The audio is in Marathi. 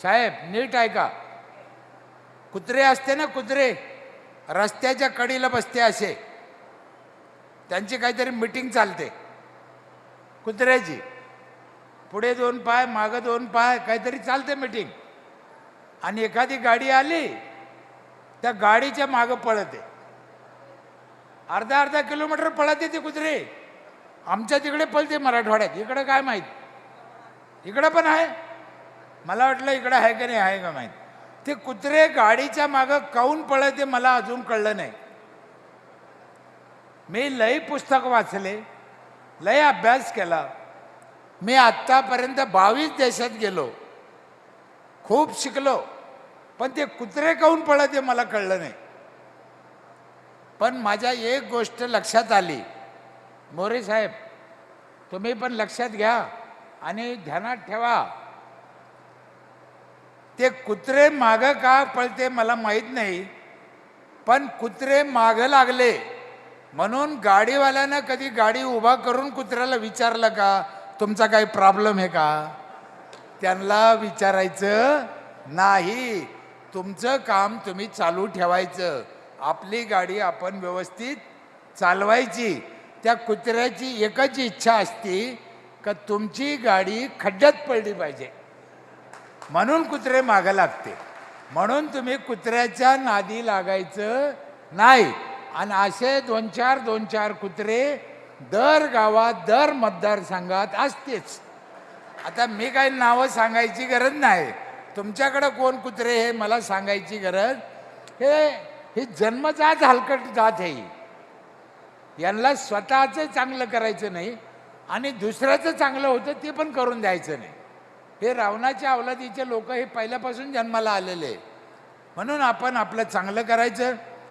साहेब नीट ऐका, कुत्रे असते ना, कुत्रे रस्त्याच्या कडेला बसते असे, त्यांची काहीतरी मीटिंग चालते कुत्र्याची, पुढे 2 पाय मागं 2 पाय काहीतरी चालते मीटिंग, आणि एखादी गाडी आली त्या गाडीच्या मागं पळते, अर्धा किलोमीटर पळते ते कुत्रे. आमच्या तिकडे पळते मराठवाड्यात, इकडं काय माहीत, इकडं पण आहे, मला वाटलं इकडं आहे का नाही आहे का माहीत. ते कुत्रे गाडीच्या मागं काऊन पळते मला अजून कळलं नाही. मी लई पुस्तक वाचले, लई अभ्यास केला, मी आत्तापर्यंत 22 देशात गेलो, खूप शिकलो, पण ते कुत्रे काऊन पळते मला कळलं नाही. पण माझ्या एक गोष्ट लक्षात आली, मोरे साहेब तुम्ही पण लक्षात घ्या आणि ध्यानात ठेवा, ते कुत्रे मागं का पळते मला माहीत नाही, पण कुत्रे मागं लागले म्हणून गाडीवाल्यानं कधी गाडी उभा करून कुत्र्याला विचारलं का तुमचा काही प्रॉब्लेम आहे का? त्यांना विचारायचं नाही, तुमचं काम तुम्ही चालू ठेवायचं, आपली गाडी आपण व्यवस्थित चालवायची. त्या कुत्र्याची एकच इच्छा असते का तुमची गाडी खड्ड्यात पडली पाहिजे, म्हणून कुत्रे मागं लागते. म्हणून तुम्ही कुत्र्याच्या नादी लागायचं नाही. आणि असे 2-4 कुत्रे दर गावात दर मतदारसंघात असतेच. आता मी काही नावं सांगायची गरज नाही, तुमच्याकडं कोण कुत्रे हे मला सांगायची गरज, हे जन्मजात हलकट जात आहे, यांना स्वतःचं चांगलं करायचं नाही आणि दुसऱ्याचं चांगलं होतं ते पण करून द्यायचं नाही. हे रावणाच्या अवलादीचे लोक हे पहिल्यापासून जन्माला आलेले, म्हणून आपण आपलं चांगलं करायचं.